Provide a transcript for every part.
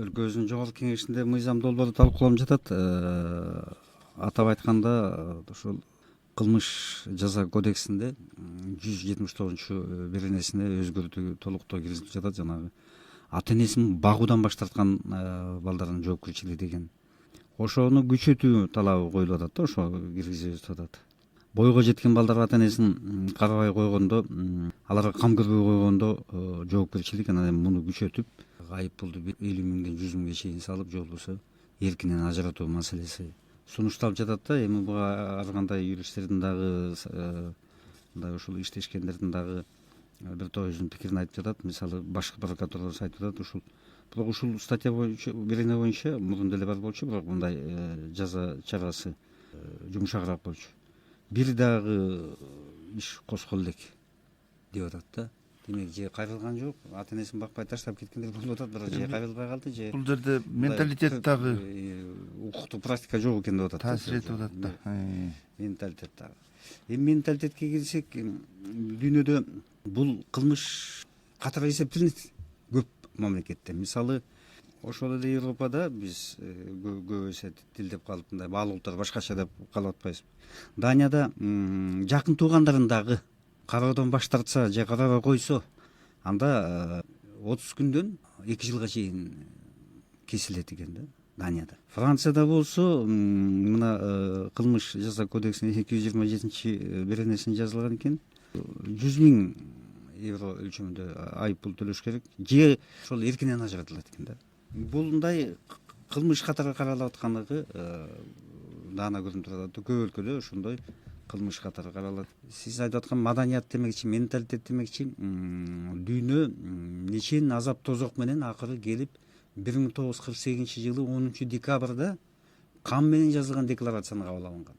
өлкөбүздүн жогорку кеңешинде мыйзам долбоору талкууланып жатат. Атап айтканда ушул кылмыш жаза кодексинде 179 беренесине өзгөртүү толуктоо киргизилип жатат. Жанагы ата энесин багуудан баш тарткан балдардын жоопкерчилиги деген. Ошону күчөтүү талабы коюлуп атат да, ошо киргизебиз деп атат. Бойго жеткен балдар ата энесин карабай койгондо, аларга кам көрбөй койгондо жоопкерчилик, анан эми муну күчөтүп, айып пулду 50 миңден 100 миңге чейин салып, же болбосо эркинен ажыратуу маселеси сунушталып жатат да. Эми буга ар кандай юристтердин дагы мындай ушул иштешкендердин дагы бир топ өзүнүн пикирин айтып жатат. Мисалы башкы прокуратуралар айтып жатат, бирок ушул статья боюнча, берене боюнча мурдун деле бар болчу, бирок мындай жаза чарасы жумшагыраак болчу. Бир дагы иш козголо элек деп атат да. Демек же кайрылган жок, ата энесин бакпай таштап кеткендер болуп атат, бирок же кайрылбай калды, же бул жерде менталитет дагы укуктук практика жок экен деп атат. таасир этип атат да. Менталитет дагы. Эми менталитетке келсек, дүйнөдө бул кылмыш катары эсептелет көп мамлекетте. Мисалы, ошол эле Европада биз көп эсе тилдеп калып, мындай баалуу улуттар башкача деп калып атпайбызбы? Данияда жакын туугандарын дагы кароодон баш тартса же карабай койсо, анда 30 күндөн 2 жылга чейин кесилет экен да, Данияда. Францияда болсо мына кылмыш жаза кодексинин 227 беренесинде жазылган экен, 100 миң евро өлчөмүндө айып пул төлөш керек, же ошол эркинен ажыратылат экен да. Булундай кылмыш катары каралып аткандыгы даана көрүнүп турат. Көп өлкөдө ошондой кылмыш катары каралат. Сиз айтып аткан маданият демекчи, менталитет демекчи, дүйнө нечен азап тозок менен акыры келип 1948-жылы 10 декабрда кан менен жазылган декларацияны кабыл алынган.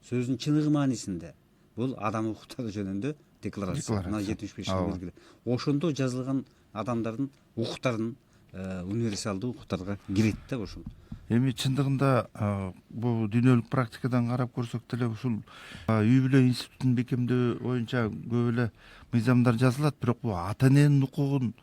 Сөздүн чыныгы маанисинде бул адам укуктары жөнүндө декларация. Мына 75-жыл белгиле. Ошондо жазылган адамдардын укуктарын универсалдуу укуктарга кирет да ошол. Эми чындыгында бул дүйнөлүк практикадан карап көрсөк деле ушул үй бүлө институтун бекемдөө боюнча көп эле мыйзамдар жазылат, бирок бул ата эненин укугун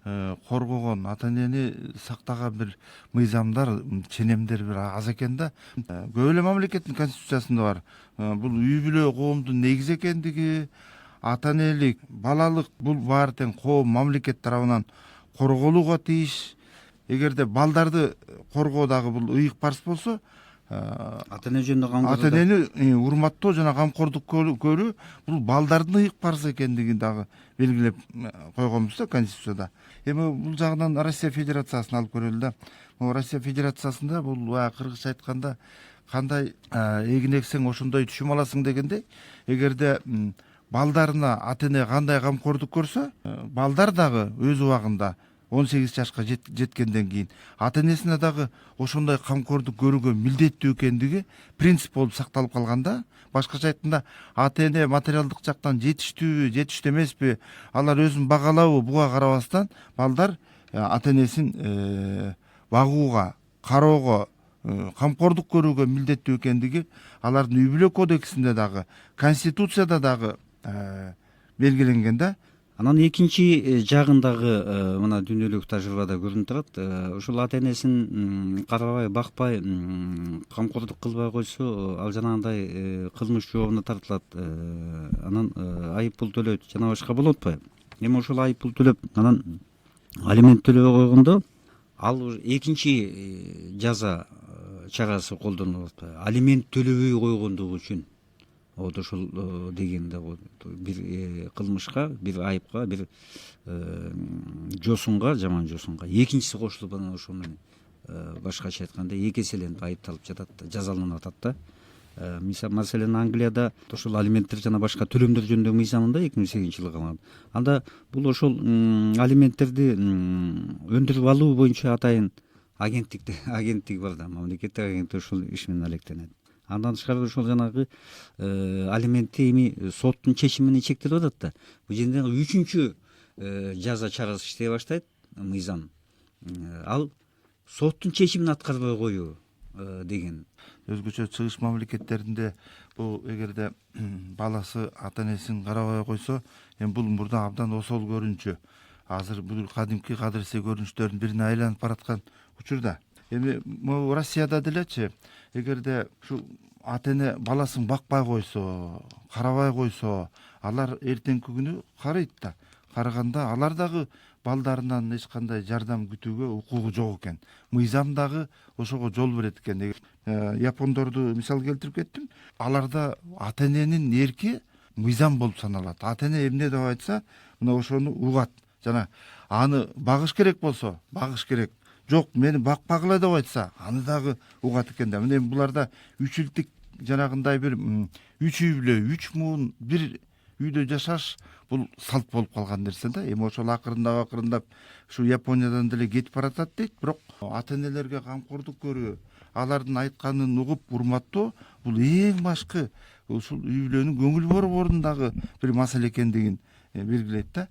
коргогон, ата энени сактаган бир мыйзамдар, ченемдер бир аз экен да. Көп эле мамлекеттин конституциясында бар. Бул үй бүлө коомдун негизи экендиги, ата энелик, балалык бул баары тең коом, мамлекет тарабынан корголууга тийиш. Эгерде балдарды коргоо дагы бул ыйык парыз болсо, ата эне жөнүндө ата энени урматтоо жана камкордук көрүү бул балдардын ыйык парыз экендигин дагы белгилеп койгонбуз да конституцияда. Эми бул жагынан Россия Федерациясын алып көрөлү да. Россия Федерациясында бул кыргызча айтканда кандай эгин эксең ошондой түшүм аласың дегендей, эгерде балдарына ата эне кандай камкордук көрсө, балдар дагы өз убагында 18 жашка жеткенден кийин ата энесине дагы ошондой камкордук көрүүгө милдеттүү экендиги принцип болуп сакталып калганда. Башкача айтканда, ата эне материалдык жактан жетиштүүбү, жетиштүү эмеспи, алар өзүн багалабы, буга карабастан балдар ата энесин багууга, кароого, камкордук көрүүгө милдеттүү экендиги алардын үй бүлө кодексинде дагы, конституцияда дагы белгиленген да. Анан экинчи жагындагы мына дүйнөлүк тажрыйбада көрүнүп турат. Ушул ата энесин карабай, бакпай, камкордук кылбай койсо, ал жанагындай кылмыш жообуна тартылат. Анан айып пул төлөйт, жана башка болуп атпайбы? Эми ошол айып пул төлөп, анан алимент төлөбөй койгондо, ал экинчи жаза чарасы колдонулуп атпайбы? Алимент төлөбөй койгондугу үчүн. Вот ошол дегенде бир кылмышка, бир айыпка, бир жосунга, жаман жосунга экинчиси кошулуп, анан ошол менен башкача айтканда эки эселенип айыпталып жатат, жазаланып атат да. Маселен Англияда ошол алименттер жана башка төлөмдөр жөнүндөгү мыйзамында 2008-жылы калган. Анда бул ошол алименттерди өндүрүп алуу боюнча атайын агенттик бар да, мамлекеттик агенттик ошол иш менен алектенет. Андан тышкары ошол жанагы алиментти эми соттун чечими менен чектелип атат да. Бул жерде 3-чү жаза чарасы иштей баштайт, мыйзам. Ал соттун чечимин аткарбай коюу деген. Өзгөчө чыгыш мамлекеттеринде бул эгерде баласы ата энесин карабай койсо, эми бул мурда абдан осол көрүнчү. Азыр бул кадимки кадырсый көрүнүштөрдүн бирине айланып бараткан учурда. Эми могу Россияда делечи, эгерде ушу ата эне баласын бакпай койсо, карабай койсо, алар эртеңки күнү карыйт да. Караганда алар дагы балдарынан эч кандай жардам күтүүгө укугу жок экен. Мыйзам дагы ошого жол берет экен. Япондорду мисал келтирип кеттим. Аларда ата эненин эрки мыйзам болуп саналат. Ата эне эмне деп айтса, мына ошону угат. Жана аны багыш керек болсо, багыш керек. Жок, мени бакпагыла деп айтса, аны дагы угат экен да. Мына буларда 3 жылдык жанагындай бир 3 үй бүлө, 3 муун бир үйдө жашаш бул салт болуп калган нерсе да. Эми ошол акырындап ушу Япониядан деле кетип баратат дейт. Бирок ата энелерге камкордук көрүү, алардын айтканын угуп урматтоо бул эң башкы ушул үй бүлөнүн көңүл борборундагы бир маселе экендигин белгилейт да.